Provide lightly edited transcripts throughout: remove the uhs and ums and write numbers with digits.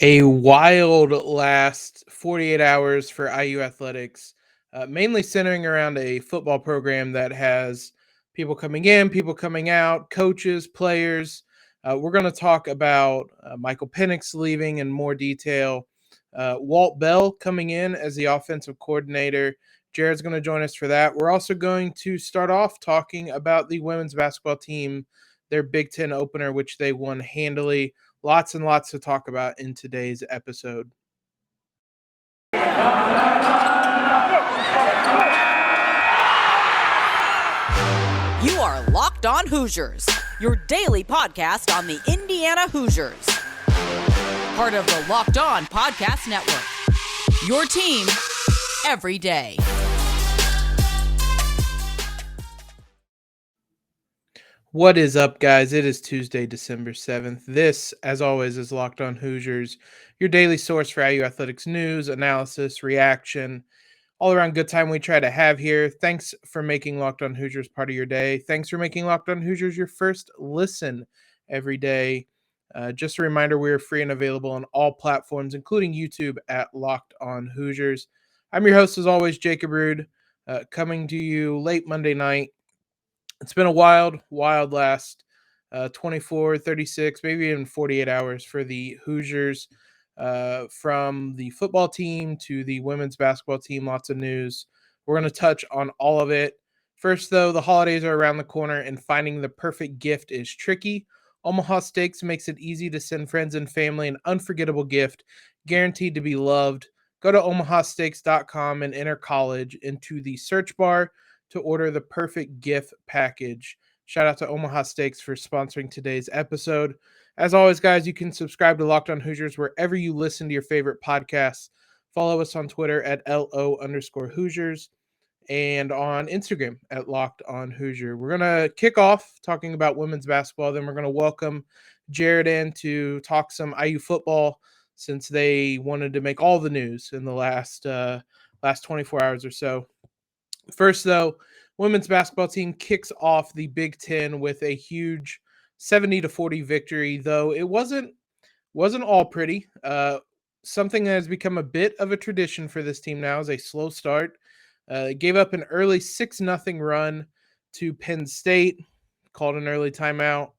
A wild last 48 hours for IU athletics, mainly centering around a football program that has people coming in, people coming out, coaches, players. We're going to talk about Michael Penix leaving in more detail, Walt Bell coming in as the offensive coordinator. Jared's going to join us for that. We're also going to start off talking about the women's basketball team, their Big Ten opener, which they won handily. Lots and lots to talk about in today's episode. You are Locked On Hoosiers, your daily podcast on the Indiana Hoosiers. Part of the Locked On Podcast Network, your team every day. What is up, guys? It is Tuesday, December 7th. This, as always, is Locked On Hoosiers, your daily source for IU athletics news, analysis, reaction, all around good time we try to have here. Thanks for making Locked On Hoosiers part of your day. Thanks for making Locked On Hoosiers your first listen every day. Just a reminder, we are free and available on all platforms, including YouTube at Locked On Hoosiers. I'm your host, as always, Jacob Rude, coming to you late Monday night. It's been a wild last 24, 36, maybe even 48 hours for the Hoosiers, from the football team to the women's basketball team. Lots of news. We're going to touch on all of it. First, though, the holidays are around the corner and finding the perfect gift is tricky. Omaha Steaks makes it easy to send friends and family an unforgettable gift, guaranteed to be loved. Go to omahasteaks.com and enter college into the search bar to order the perfect gift package. Shout out to Omaha Steaks for sponsoring today's episode. As always, guys, you can subscribe to Locked On Hoosiers wherever you listen to your favorite podcasts. Follow us on Twitter at LO_Hoosiers and on Instagram at Locked On Hoosier. We're going to kick off talking about women's basketball. Then we're going to welcome Jared in to talk some IU football, since they wanted to make all the news in the last 24 hours or so. First, though, women's basketball team kicks off the Big Ten with a huge 70-40 victory, though it wasn't all pretty. Something that has become a bit of a tradition for this team now is a slow start. Gave up an early 6-0 run to Penn State, called an early timeout,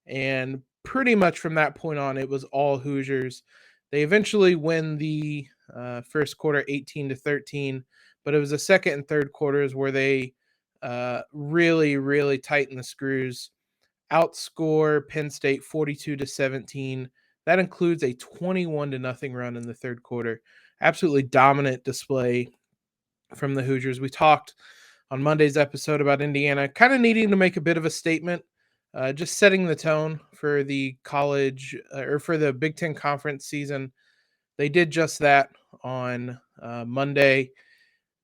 and pretty much from that point on, it was all Hoosiers. They eventually win the first quarter 18-13. But it was the second and third quarters where they really tighten the screws, outscore Penn State 42-17. That includes a 21-0 run in the third quarter. Absolutely dominant display from the Hoosiers. We talked on Monday's episode about Indiana kind of needing to make a bit of a statement, just setting the tone for the college or for the Big Ten conference season. They did just that on Monday.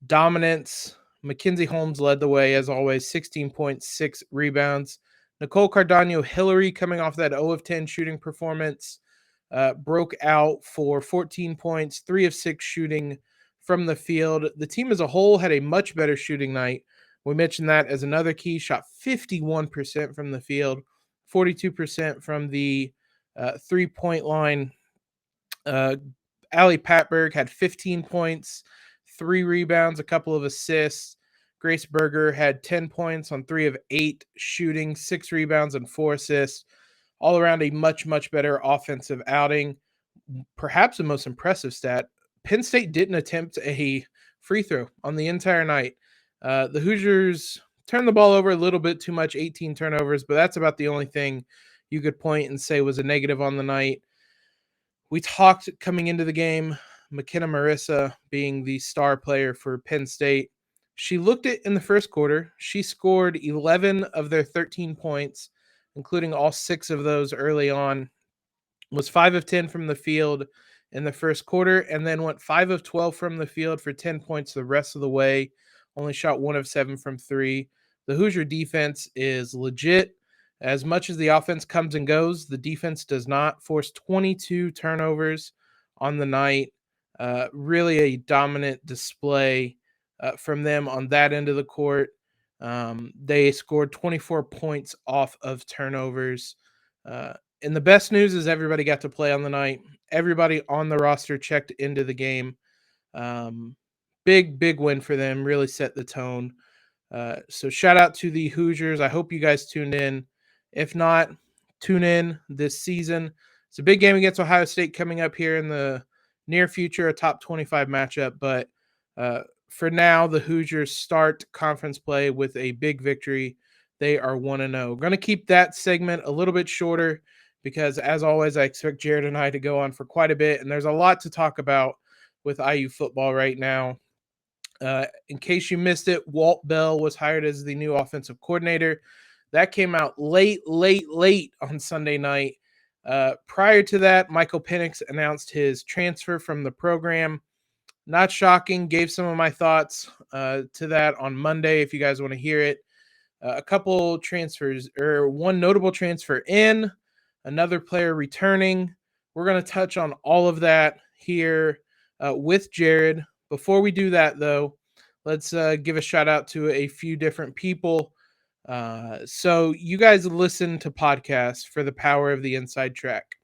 Dominance. Mackenzie Holmes led the way, as always, 16.6 rebounds. Nicole Cardano-Hillary, coming off that 0 of 10 shooting performance, broke out for 14 points, 3 of 6 shooting from the field. The team as a whole had a much better shooting night. We mentioned that as another key. Shot 51% from the field, 42% from the 3-point line. Allie Patberg had 15 points, 3 rebounds, a couple of assists. Grace Berger had 10 points on 3 of 8 shooting, 6 rebounds and 4 assists. All around a much better offensive outing. Perhaps the most impressive stat, Penn State didn't attempt a free throw on the entire night. The Hoosiers turned the ball over a little bit too much, 18 turnovers, but that's about the only thing you could point and say was a negative on the night. We talked coming into the game, McKenna Marissa being the star player for Penn State. She looked it in the first quarter. She scored 11 of their 13 points, including all 6 of those early on. Was 5 of 10 from the field in the first quarter, and then went 5 of 12 from the field for 10 points the rest of the way. Only shot 1 of 7 from 3. The Hoosier defense is legit. As much as the offense comes and goes, the defense does not. Force 22 turnovers on the night. Really a dominant display from them on that end of the court. They scored 24 points off of turnovers. And the best news is everybody got to play on the night. Everybody on the roster checked into the game. Um, big win for them. Really set the tone. So shout out to the Hoosiers. I hope you guys tuned in. If not, tune in this season. It's a big game against Ohio State coming up here in the near future, a top 25 matchup. But for now, the Hoosiers start conference play with a big victory. They are 1-0. Going to keep that segment a little bit shorter because, as always, I expect Jared and I to go on for quite a bit. And there's a lot to talk about with IU football right now. In case you missed it, Walt Bell was hired as the new offensive coordinator. That came out late on Sunday night. Prior to that, Michael Penix announced his transfer from the program. Not shocking. Gave some of my thoughts to that on Monday if you guys want to hear it. A couple transfers, or one notable transfer in, another player returning. We're going to touch on all of that here with Jared. Before we do that, though, let's give a shout out to a few different people. So you guys listen to podcasts for the power of the inside track.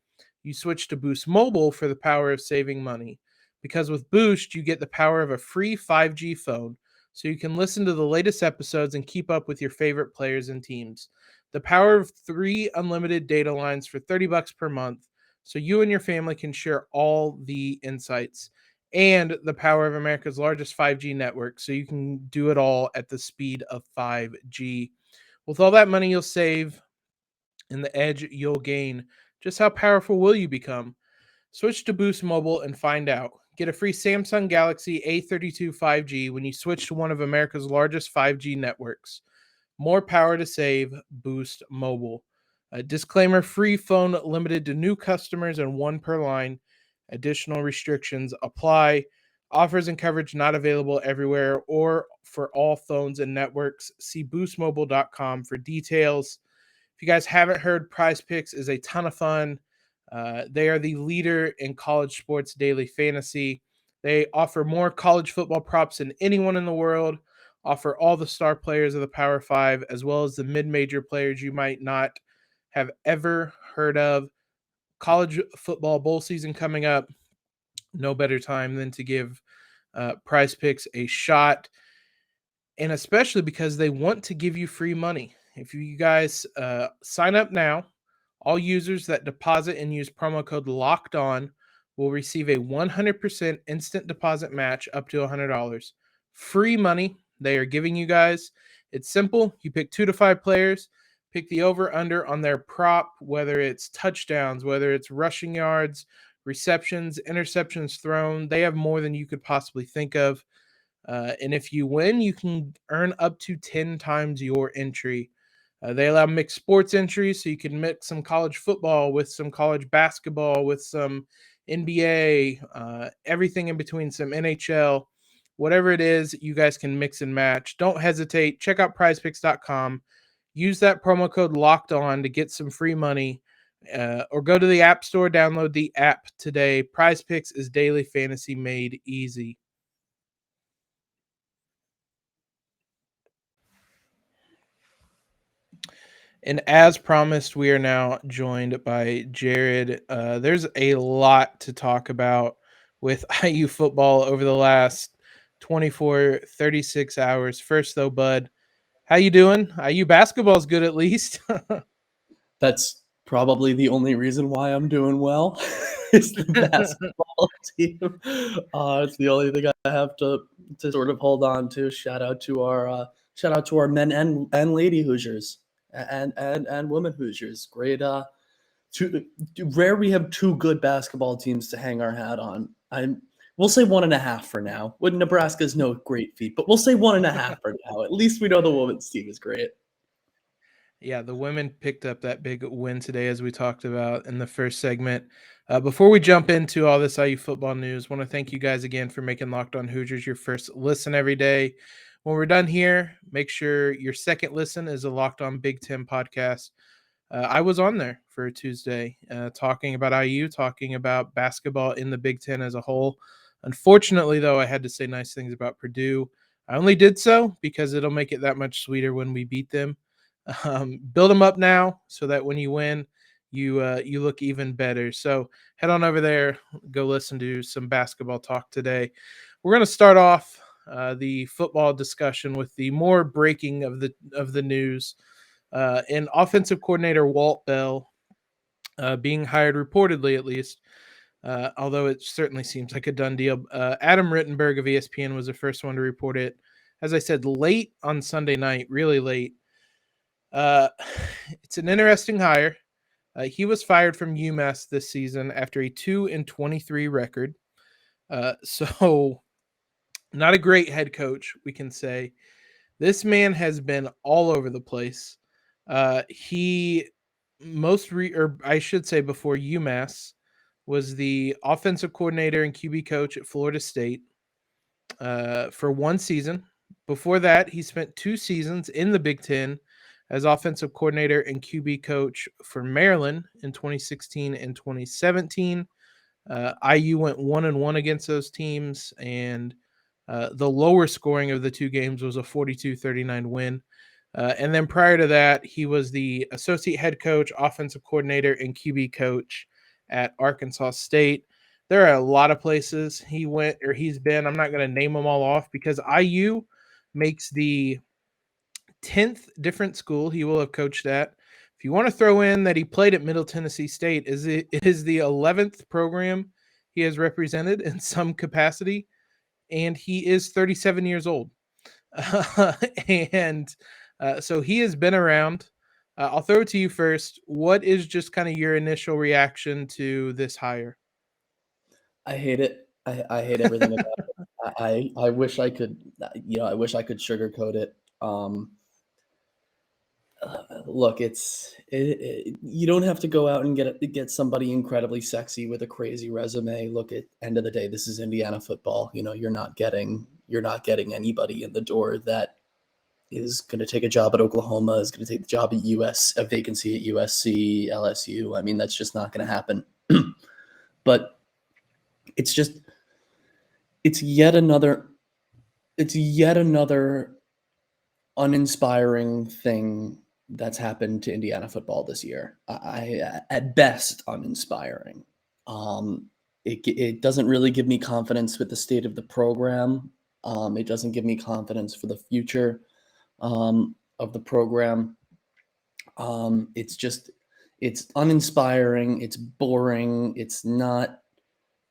You switch to Boost Mobile for the power of saving money. Because with Boost, you get the power of a free 5G phone, so you can listen to the latest episodes and keep up with your favorite players and teams. The power of 3 unlimited data lines for $30 per month, so you and your family can share all the insights. And the power of America's largest 5G network, so you can do it all at the speed of 5G. With all that money you'll save and the edge you'll gain, just how powerful will you become? Switch to Boost Mobile and find out. Get a free Samsung Galaxy A32 5G when you switch to one of America's largest 5G networks. More power to save, Boost Mobile. A disclaimer, free phone limited to new customers and one per line. Additional restrictions apply. Offers and coverage not available everywhere or for all phones and networks. See boostmobile.com for details. If you guys haven't heard, PrizePicks is a ton of fun. They are the leader in college sports daily fantasy. They offer more college football props than anyone in the world, offer all the star players of the Power Five, as well as the mid-major players you might not have ever heard of. College football bowl season coming up. No better time than to give PrizePicks a shot, and especially because they want to give you free money. If you guys sign up now, all users that deposit and use promo code LOCKED ON will receive a 100% instant deposit match up to $100. Free money they are giving you guys. It's simple. You pick 2 to 5 players, pick the over-under on their prop, whether it's touchdowns, whether it's rushing yards, receptions, interceptions thrown. They have more than you could possibly think of. And if you win, you can earn up to 10 times your entry. They allow mixed sports entries, so you can mix some college football with some college basketball, with some NBA, everything in between, some NHL. Whatever it is, you guys can mix and match. Don't hesitate. Check out prizepicks.com. Use that promo code LOCKED ON to get some free money. Or go to the App Store, download the app today. PrizePicks is daily fantasy made easy. And as promised, we are now joined by Jared. There's a lot to talk about with IU football over the last 24, 36 hours. First, though, bud, how you doing? IU basketball's good at least. That's probably the only reason why I'm doing well is the basketball team. It's the only thing I have to sort of hold on to. Shout out to our men and lady Hoosiers and women Hoosiers. Great. Rare we have 2 good basketball teams to hang our hat on. We'll say 1.5 for now. When Nebraska's no great feat, but we'll say 1.5 for now. At least we know the women's team is great. Yeah, the women picked up that big win today, as we talked about in the first segment. Before we jump into all this IU football news, want to thank you guys again for making Locked On Hoosiers your first listen every day. When we're done here, make sure your second listen is a Locked On Big Ten podcast. I was on there for a Tuesday talking about IU, talking about basketball in the Big Ten as a whole. Unfortunately, though, I had to say nice things about Purdue. I only did so because it'll make it that much sweeter when we beat them. Build them up now so that when you win, you look even better. So head on over there, go listen to some basketball talk today. We're going to start off the football discussion with the more breaking of the news. And offensive coordinator Walt Bell being hired, reportedly at least, although it certainly seems like a done deal. Adam Rittenberg of ESPN was the first one to report it. As I said, late on Sunday night, really late. It's an interesting hire. He was fired from UMass this season after a 2-23 record. So not a great head coach, we can say. This man has been all over the place. He or I should say before UMass, was the offensive coordinator and QB coach at Florida State for one season. Before that, he spent 2 seasons in the Big Ten as offensive coordinator and QB coach for Maryland in 2016 and 2017. IU went 1-1 against those teams, and the lower scoring of the 2 games was a 42-39 win. And then prior to that, he was the associate head coach, offensive coordinator, and QB coach at Arkansas State. There are a lot of places he went or he's been. I'm not going to name them all off because IU makes the 10th different school he will have coached at. If you want to throw in that he played at Middle Tennessee State, it is the 11th program he has represented in some capacity, and he is 37 years old. And so he has been around. I'll throw it to you first. What is just kind of your initial reaction to this hire? I hate it. I hate everything about it. I wish I could, I wish I could sugarcoat it. Look, you don't have to go out and get somebody incredibly sexy with a crazy resume. Look, at end of the day, this is Indiana football. You're not getting anybody in the door that is going to take a job at Oklahoma, is going to take the job at a vacancy at USC, LSU. I mean, that's just not going to happen. But it's yet another uninspiring thing that's happened to Indiana football this year. At best, uninspiring. It doesn't really give me confidence with the state of the program. It doesn't give me confidence for the future of the program. It's uninspiring. It's boring. It's not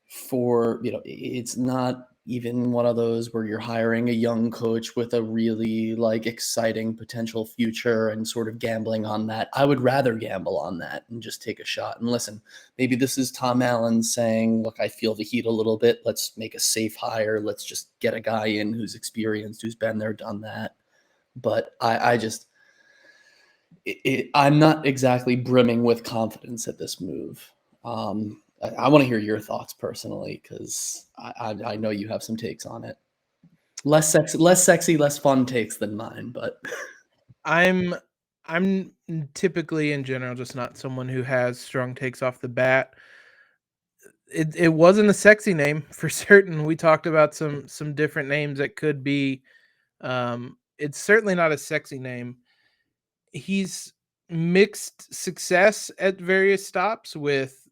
it's not even one of those where you're hiring a young coach with a really exciting potential future and sort of gambling on that. I would rather gamble on that and just take a shot. And listen, maybe this is Tom Allen saying, look, I feel the heat a little bit. Let's make a safe hire. Let's just get a guy in who's experienced, who's been there, done that. But I'm not exactly brimming with confidence at this move. I want to hear your thoughts personally, because I know you have some takes on it. Less sexy, less fun takes than mine, but I'm typically in general just not someone who has strong takes off the bat. It wasn't a sexy name for certain. We talked about some different names that could be. It's certainly not a sexy name. He's mixed success at various stops with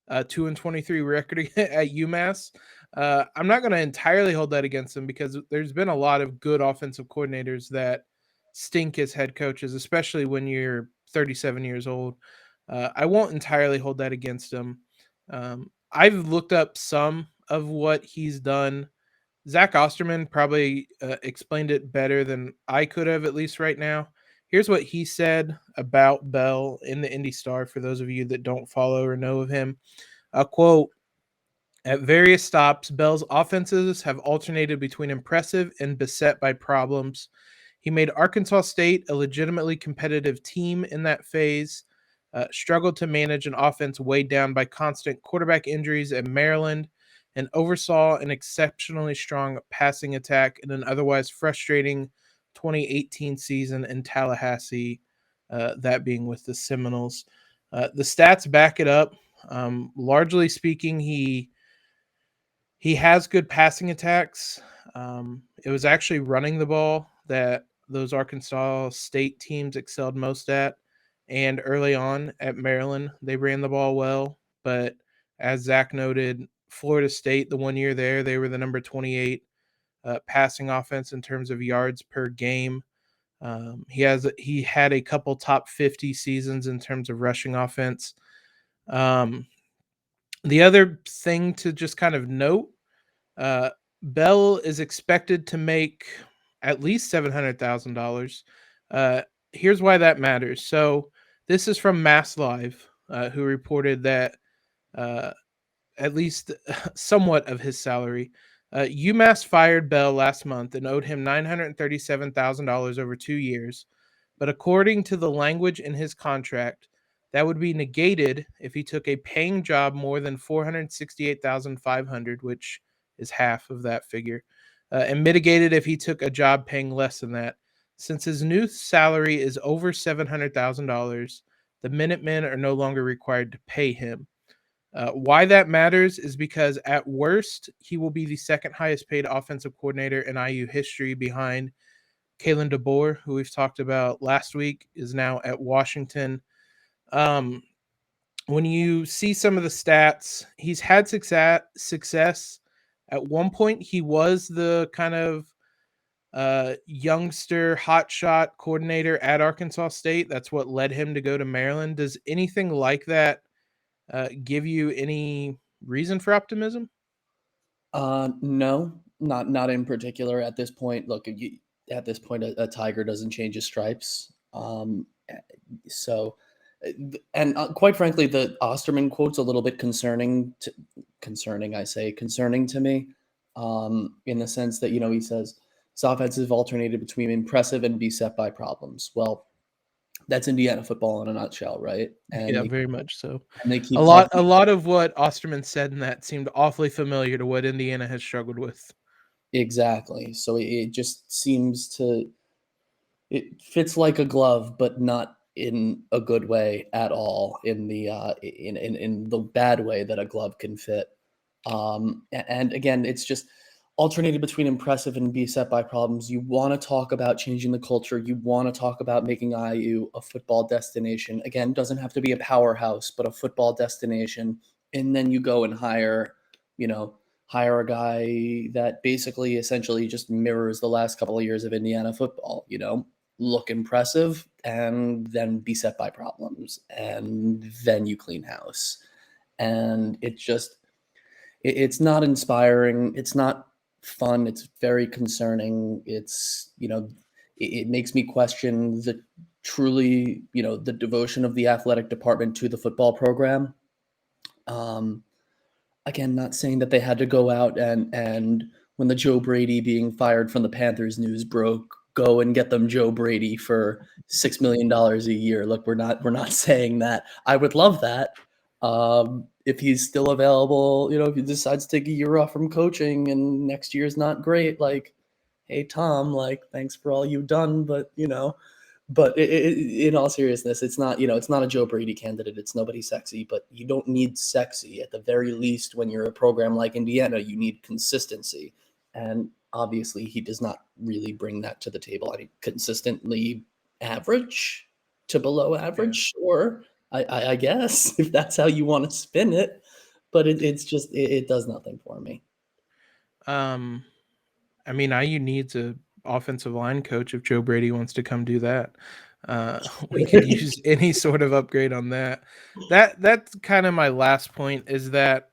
2-23 record at UMass. I'm not going to entirely hold that against him because there's been a lot of good offensive coordinators that stink as head coaches, especially when you're 37 years old. I won't entirely hold that against him. I've looked up some of what he's done. Zach Osterman probably explained it better than I could have, at least right now. Here's what he said about Bell in the Indy Star for those of you that don't follow or know of him. A quote, "At various stops, Bell's offenses have alternated between impressive and beset by problems. He made Arkansas State a legitimately competitive team in that phase, struggled to manage an offense weighed down by constant quarterback injuries at Maryland, and oversaw an exceptionally strong passing attack in an otherwise frustrating 2018 season in Tallahassee, that being with the Seminoles." The stats back it up. Largely speaking, he has good passing attacks. It was actually running the ball that those Arkansas State teams excelled most at. And early on at Maryland, they ran the ball well. But as Zach noted, Florida State, the 1 year there, they were the number 28 passing offense in terms of yards per game. He had a couple top 50 seasons in terms of rushing offense. The other thing to just kind of note, Bell is expected to make at least $700,000. Here's why that matters. So this is from Mass Live, who reported that at least somewhat of his salary. UMass fired Bell last month and owed him $937,000 over 2 years. But according to the language in his contract, that would be negated if he took a paying job more than $468,500, which is half of that figure, and mitigated if he took a job paying less than that. Since his new salary is over $700,000, the Minutemen are no longer required to pay him. Why that matters is because at worst, he will be the second highest paid offensive coordinator in IU history behind Kalen DeBoer, who we've talked about last week, is now at Washington. When you see some of the stats, he's had success. At one point, he was the kind of youngster hotshot coordinator at Arkansas State. That's what led him to go to Maryland. Does anything like that give you any reason for optimism? No, not in particular at this point. Look, at this point, a tiger doesn't change his stripes. Quite frankly, the Osterman quote's a little bit concerning to me, in the sense that, he says his offense has alternated between impressive and beset by problems. Well, that's Indiana football in a nutshell, right? And Yeah, very much so. and they keep A lot of what Osterman said in that seemed awfully familiar to what Indiana has struggled with. Exactly. So it just seems it fits like a glove, but not in a good way at all, in the bad way that a glove can fit. And again, it's just alternated between impressive and beset by problems. You want to talk about changing the culture. You want to talk about making IU a football destination. Again, doesn't have to be a powerhouse, but a football destination. And then you go and hire a guy that basically essentially just mirrors the last couple of years of Indiana football, look impressive and then be set by problems, and then you clean house. And it's not inspiring. It's not fun. It's very concerning. It's, it makes me question the devotion of the athletic department to the football program. Again, not saying that they had to go out and when the Joe Brady being fired from the Panthers news broke, go and get them Joe Brady for $6 million a year. Look, we're not saying that. I would love that. If he's still available, if he decides to take a year off from coaching and next year's not great, like, hey, Tom, like, thanks for all you've done, but, in all seriousness, it's not a Joe Brady candidate. It's nobody sexy, but you don't need sexy. At the very least, when you're a program like Indiana, you need consistency. And obviously he does not really bring that to the table. I mean, consistently average to below average, or I guess, if that's how you want to spin it, but it does nothing for me. I mean, IU needs a offensive line coach if Joe Brady wants to come do that. We could use any sort of upgrade on that. That's kind of my last point, is that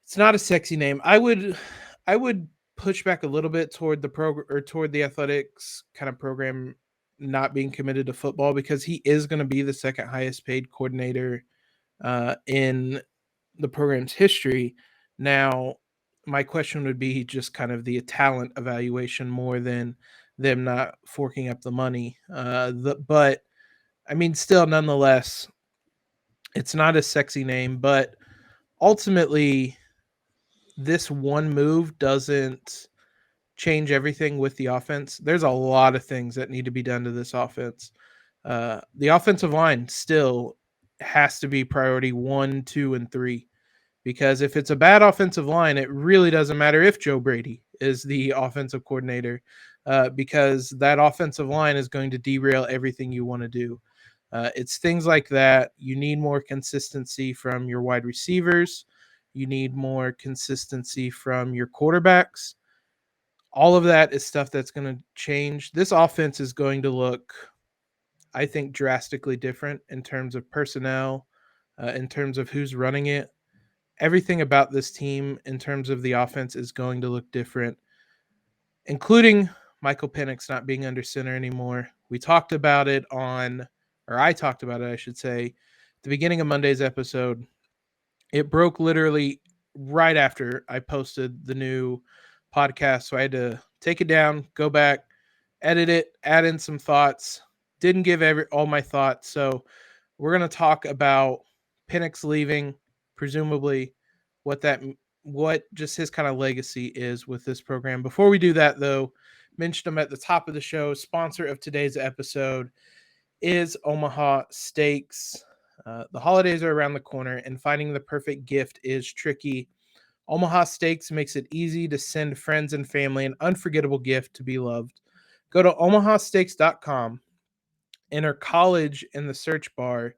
it's not a sexy name. I would push back a little bit toward the program, or toward the athletics kind of program not being committed to football, because he is going to be the second highest paid coordinator in the program's history. Now, my question would be just kind of the talent evaluation more than them not forking up the money. But I mean, still, nonetheless, it's not a sexy name, but ultimately this one move doesn't change everything with the offense. There's a lot of things that need to be done to this offense. The offensive line still has to be priority 1, 2, and 3. Because if it's a bad offensive line, it really doesn't matter if Joe Brady is the offensive coordinator, because that offensive line is going to derail everything you want to do. It's things like that. You need more consistency from your wide receivers. You need more consistency from your quarterbacks. All of that is stuff that's going to change. This offense is going to look, I think, drastically different in terms of personnel, in terms of who's running it. Everything about this team in terms of the offense is going to look different, including Michael Penix not being under center anymore. We talked about it I talked about it, I should say, at the beginning of Monday's episode. It broke literally right after I posted the new podcast. So I had to take it down, go back, edit it, add in some thoughts. Didn't give all my thoughts. So we're going to talk about Penix leaving, presumably what just his kind of legacy is with this program. Before we do that, though, mentioned him at the top of the show. Sponsor of today's episode is Omaha Steaks. The holidays are around the corner, and finding the perfect gift is tricky. Omaha Steaks makes it easy to send friends and family an unforgettable gift to be loved. Go to omahasteaks.com, enter college in the search bar,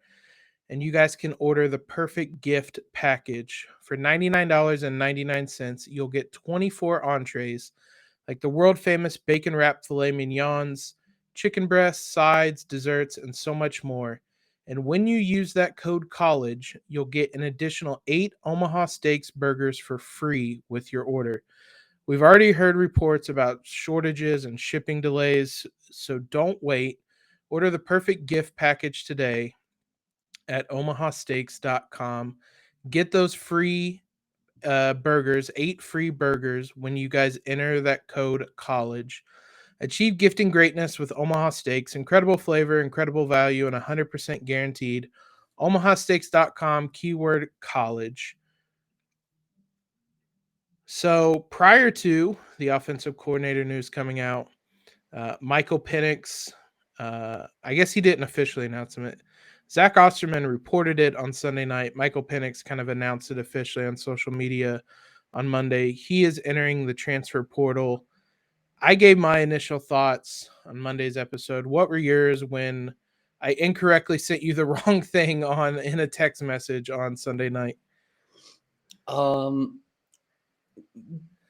and you guys can order the perfect gift package. For $99.99, you'll get 24 entrees, like the world-famous bacon-wrapped filet mignons, chicken breasts, sides, desserts, and so much more. And when you use that code COLLEGE, you'll get an additional 8 Omaha Steaks burgers for free with your order. We've already heard reports about shortages and shipping delays, so don't wait. Order the perfect gift package today at omahasteaks.com. Get those free burgers, 8 free burgers when you guys enter that code COLLEGE. Achieve gifting greatness with Omaha Steaks. Incredible flavor, incredible value, and 100% guaranteed. omahasteaks.com, keyword college. So prior to the offensive coordinator news coming out, Michael Penix, I guess he didn't officially announce it. Zach Osterman reported it on Sunday night. Michael Penix kind of announced it officially on social media on Monday. He is entering the transfer portal. I gave my initial thoughts on Monday's episode. What were yours when I incorrectly sent you the wrong thing in a text message on Sunday night?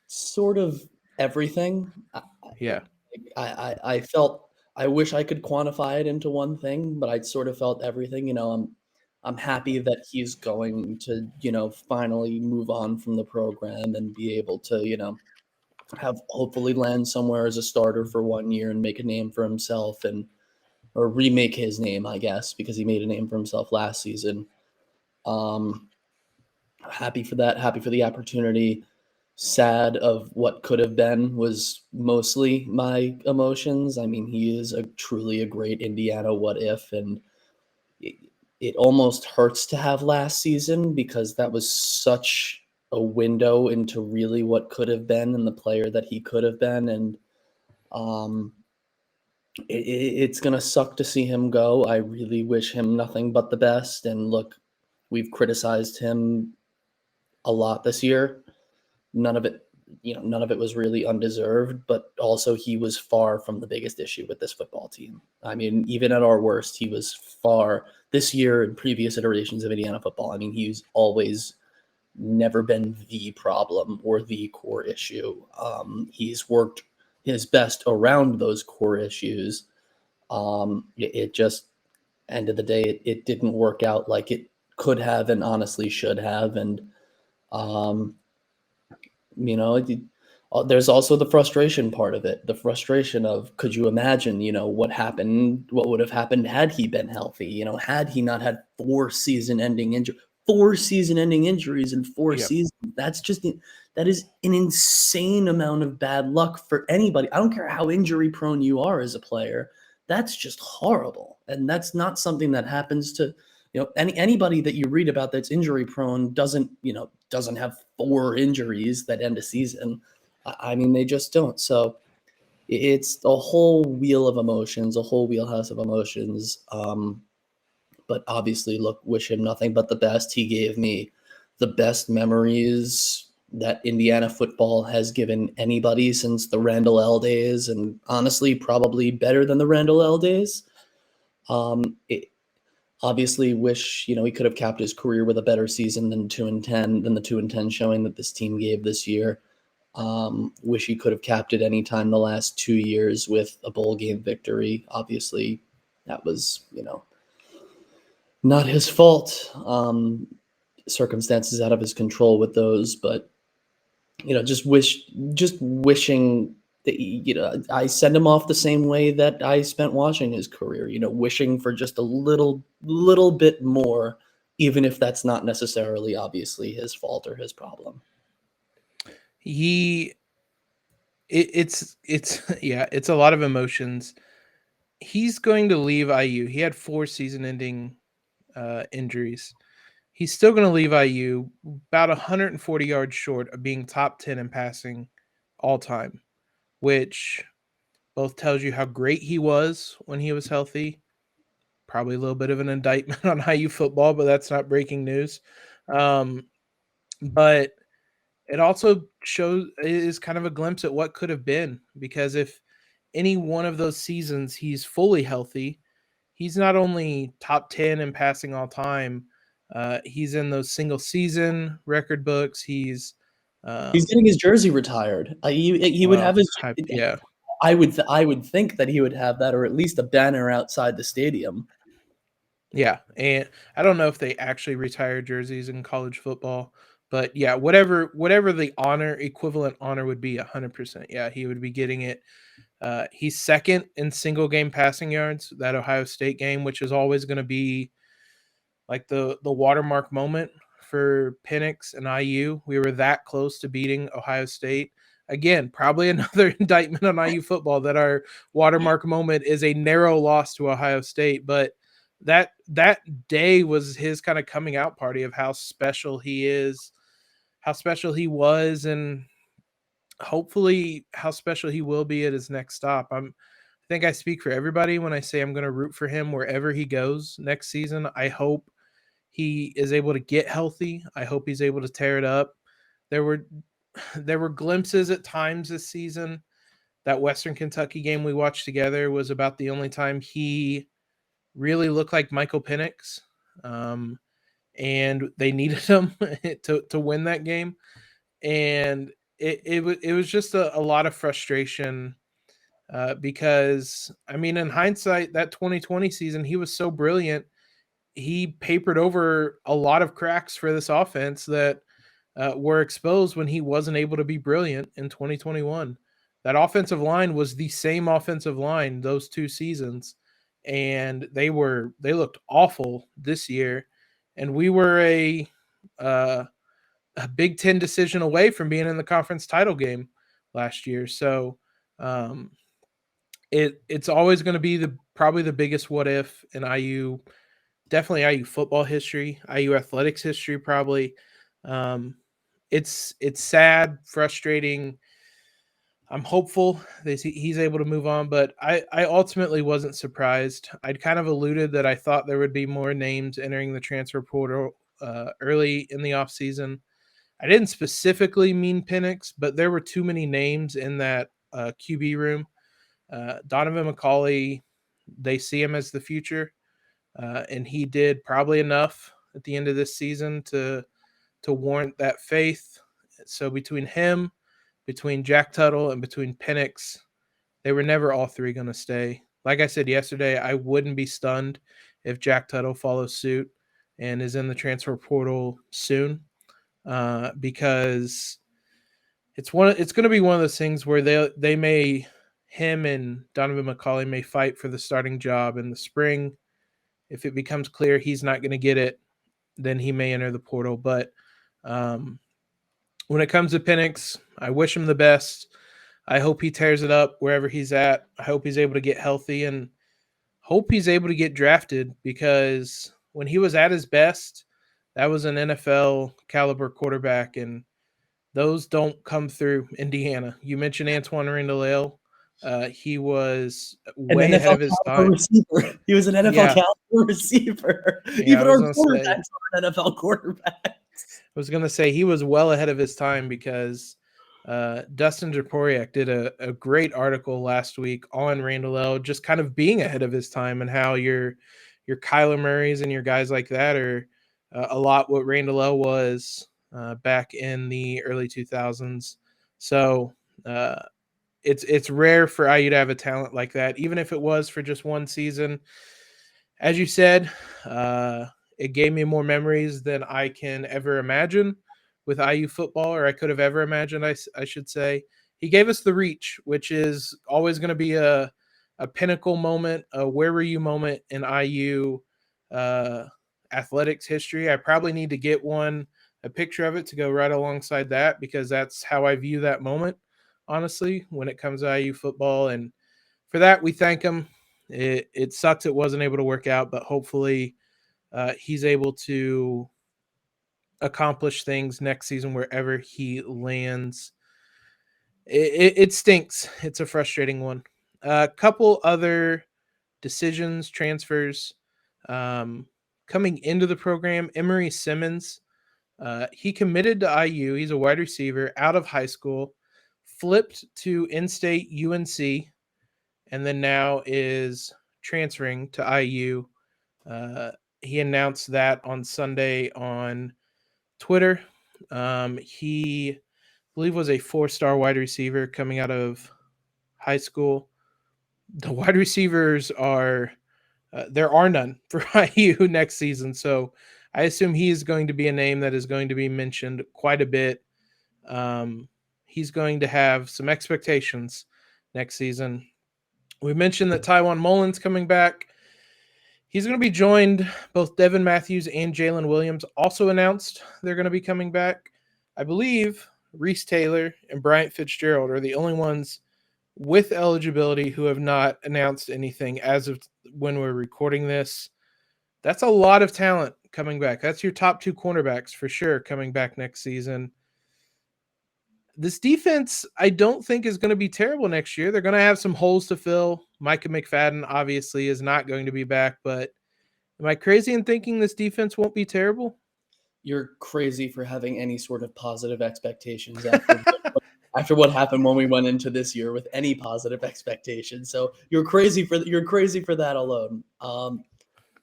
Sort of everything. Yeah. I felt, I wish I could quantify it into one thing, but I sort of felt everything. I'm happy that he's going to, finally move on from the program and be able to, have hopefully land somewhere as a starter for 1 year and make a name for himself or remake his name, I guess, because he made a name for himself last season. Happy for that. Happy for the opportunity. Sad of what could have been was mostly my emotions. I mean, he is truly a great Indiana what if, and it almost hurts to have last season because that was such a window into really what could have been and the player that he could have been. And it's going to suck to see him go. I really wish him nothing but the best. And look, we've criticized him a lot this year. None of it was really undeserved, but also he was far from the biggest issue with this football team. I mean, even at our worst, he was far this year and previous iterations of Indiana football. I mean, he's always never been the problem or the core issue. He's worked his best around those core issues. It just, end of the day, it didn't work out like it could have and honestly should have. And, there's also the frustration part of it. The frustration of, could you imagine, what would have happened had he been healthy? Had he not had 4 season-ending injuries in 4 seasons. That is an insane amount of bad luck for anybody. I don't care how injury prone you are as a player. That's just horrible. And that's not something that happens to, anybody that you read about that's injury prone doesn't have 4 injuries that end a season. I mean, they just don't. So it's a whole wheel of emotions, a whole wheelhouse of emotions. But obviously, look, wish him nothing but the best. He gave me the best memories that Indiana football has given anybody since the Randall L days, and honestly, probably better than the Randall L days. Obviously, wish he could have capped his career with a better season than 2-10 than the 2-10 showing that this team gave this year. Wish he could have capped it anytime the last 2 years with a bowl game victory. Obviously, that was not his fault. Circumstances out of his control with those, but just wishing that I send him off the same way that I spent watching his career. Wishing for just a little bit more, even if that's not necessarily obviously his fault or his problem. It's it's a lot of emotions. He's going to leave IU. He had 4 season-ending injuries. He's still going to leave IU about 140 yards short of being top 10 in passing all time, which both tells you how great he was when he was healthy. Probably a little bit of an indictment on IU football, but that's not breaking news. But it also is kind of a glimpse at what could have been, because if any one of those seasons he's fully healthy, he's not only top 10 in passing all time, he's in those single season record books. He's getting his jersey retired. He would have his yeah. I would think that he would have that, or at least a banner outside the stadium. Yeah, and I don't know if they actually retire jerseys in college football, but yeah, whatever the equivalent honor would be, 100%. Yeah, he would be getting it. He's second in single game passing yards, that Ohio State game, which is always going to be like the watermark moment for Penix and IU. We were that close to beating Ohio State. Again, probably another indictment on IU football that our watermark moment is a narrow loss to Ohio State. But that day was his kind of coming out party of how special he is, how special he was, and hopefully how special he will be at his next stop. I think I speak for everybody when I say I'm going to root for him wherever he goes next season. I hope he is able to get healthy. I hope he's able to tear it up. There were glimpses at times this season. That Western Kentucky game we watched together was about the only time he really looked like Michael Penix, and they needed him to win that game. And it was just a lot of frustration, because, I mean, in hindsight, that 2020 season, he was so brilliant. He papered over a lot of cracks for this offense that were exposed when he wasn't able to be brilliant in 2021. That offensive line was the same offensive line those 2 seasons, and they looked awful this year. And we were a Big Ten decision away from being in the conference title game last year. So it's always going to be probably the biggest what if in IU, definitely IU football history, IU athletics history, probably. It's sad, frustrating. I'm hopeful that he's able to move on, but I ultimately wasn't surprised. I'd kind of alluded that I thought there would be more names entering the transfer portal early in the offseason. I didn't specifically mean Penix, but there were too many names in that QB room. Donovan McCauley, they see him as the future, and he did probably enough at the end of this season to warrant that faith. So between him, between Jack Tuttle, and between Penix, they were never all three going to stay. Like I said yesterday, I wouldn't be stunned if Jack Tuttle follows suit and is in the transfer portal soon, because it's going to be one of those things where him and Donovan McCauley may fight for the starting job in the spring. If it becomes clear he's not going to get it, then he may enter the portal. But when it comes to Penix, I wish him the best. I hope he tears it up wherever he's at. I hope he's able to get healthy and hope he's able to get drafted, because when he was at his best, that was an NFL caliber quarterback, and those don't come through Indiana. You mentioned Antoine Randall. He was way ahead of his time. Receiver. He was an NFL caliber receiver. Yeah, even our quarterbacks are NFL quarterbacks. I was going to say he was well ahead of his time, because Dustin Japoriak did a great article last week on Randall, just kind of being ahead of his time and how your your Kyler Murrays and your guys like that are a lot what Randall was back in the early 2000s. So it's rare for IU to have a talent like that, even if it was for just one season. As you said, it gave me more memories than I can ever imagine with IU football, or I could have ever imagined, I should say. He gave us the reach, which is always going to be a pinnacle moment, a where were you moment in IU athletics history. I probably need to get a picture of it to go right alongside that, because that's how I view that moment, honestly, when it comes to IU football. And for that, we thank him. It sucks it wasn't able to work out, but hopefully he's able to accomplish things next season wherever he lands. It stinks. It's a frustrating one. A couple other decisions, transfers coming into the program. Emery Simmons, he committed to IU. He's a wide receiver out of high school, flipped to in-state UNC, and then now is transferring to IU. He announced that on Sunday on Twitter. He, I believe, was a 4-star wide receiver coming out of high school. The wide receivers are there are none for IU next season, so I assume he is going to be a name that is going to be mentioned quite a bit. He's going to have some expectations next season. We mentioned that Tywan Mullen's coming back. He's going to be joined. Both Devin Matthews and Jalen Williams also announced they're going to be coming back. I believe Reese Taylor and Bryant Fitzgerald are the only ones with eligibility who have not announced anything as of when we're recording this. That's a lot of talent coming back. That's your top 2 cornerbacks for sure coming back next season. This defense, I don't think, is going to be terrible next year. They're going to have some holes to fill. Micah McFadden obviously is not going to be back, but am I crazy in thinking this defense won't be terrible? You're crazy for having any sort of positive expectations after what happened when we went into this year with any positive expectations. So you're crazy for that alone.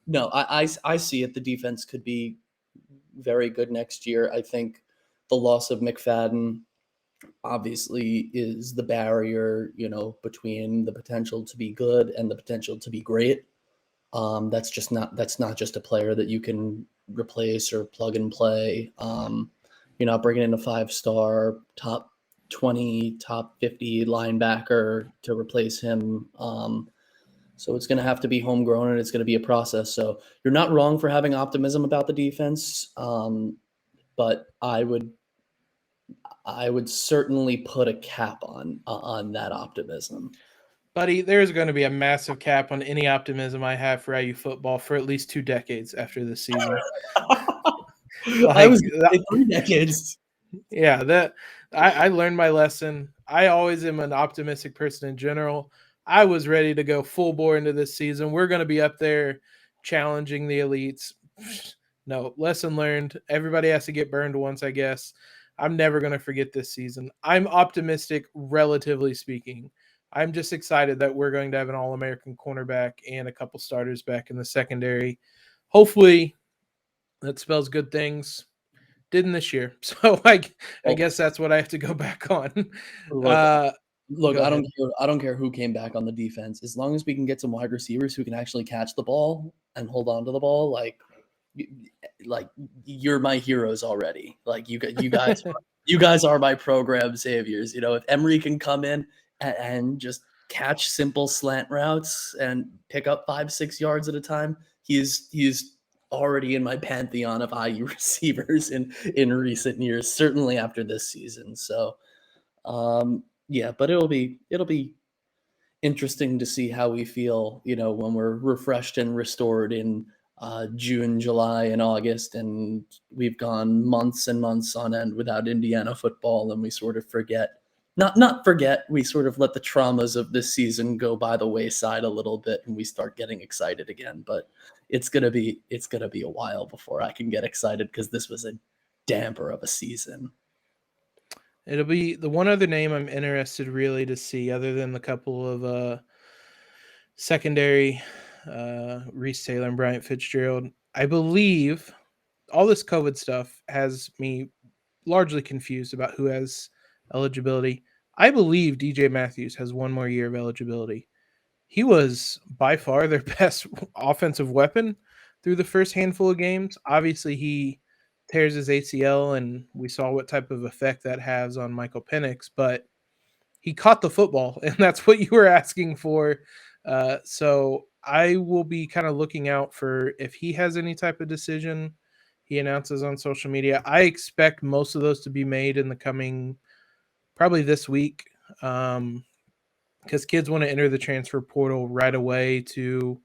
No, I see it. The defense could be very good next year. I think the loss of McFadden obviously is the barrier, between the potential to be good and the potential to be great. That's not just a player that you can replace or plug and play. You're not bringing in a 5-star top 20, top 50 linebacker to replace him. So it's going to have to be homegrown, and it's going to be a process. So you're not wrong for having optimism about the defense. But I would certainly put a cap on that optimism. Buddy, there's going to be a massive cap on any optimism I have for IU football for at least 2 decades after this season. I was 3 decades. Yeah, I learned my lesson. I always am an optimistic person in general. I was ready to go full bore into this season. We're going to be up there challenging the elites. No, lesson learned. Everybody has to get burned once, I guess. I'm never going to forget this season. I'm optimistic, relatively speaking. I'm just excited that we're going to have an All-American cornerback and a couple starters back in the secondary. Hopefully, that spells good things. Didn't this year. So I guess that's what I have to go back on. Look, I don't care who came back on the defense. As long as we can get some wide receivers who can actually catch the ball and hold on to the ball, like you're my heroes already. Like you guys you guys are my program saviors. If Emery can come in and just catch simple slant routes and pick up 5-6 yards at a time, he's already in my pantheon of IU receivers in recent years, certainly after this season. So yeah, but it'll be interesting to see how we feel, when we're refreshed and restored in June, July, and August, and we've gone months and months on end without Indiana football, and we sort of forget. Not forget, we sort of let the traumas of this season go by the wayside a little bit, and we start getting excited again. But it's gonna be a while before I can get excited, because this was a damper of a season. It'll be the one other name I'm interested really to see, other than the couple of secondary Reese Taylor and Bryant Fitzgerald. I believe all this COVID stuff has me largely confused about who has eligibility. I believe DJ Matthews has one more year of eligibility. He was by far their best offensive weapon through the first handful of games. Obviously, he tears his ACL, and we saw what type of effect that has on Michael Penix, but he caught the football, and that's what you were asking for. So I will be kind of looking out for if he has any type of decision he announces on social media. I expect most of those to be made in the coming, probably this week, because kids want to enter the transfer portal right away to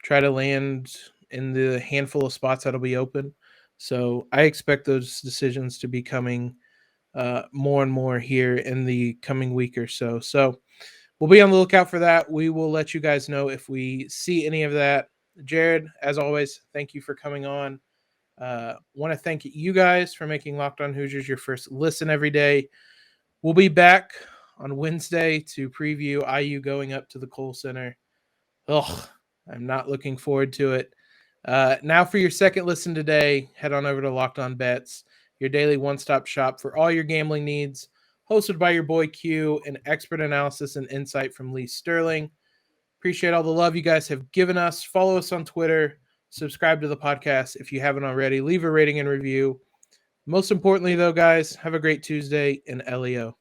try to land in the handful of spots that'll be open. So I expect those decisions to be coming more and more here in the coming week or so. So we'll be on the lookout for that. We will let you guys know if we see any of that. Jared, as always, thank you for coming on. Want to thank you guys for making Locked On Hoosiers your first listen every day. We'll be back on Wednesday to preview IU going up to the Kohl Center. Ugh, I'm not looking forward to it. Now for your second listen today, head on over to Locked On Bets, your daily one-stop shop for all your gambling needs, hosted by your boy Q, and expert analysis and insight from Lee Sterling. Appreciate all the love you guys have given us. Follow us on Twitter. Subscribe to the podcast if you haven't already. Leave a rating and review. Most importantly, though, guys, have a great Tuesday and LEO.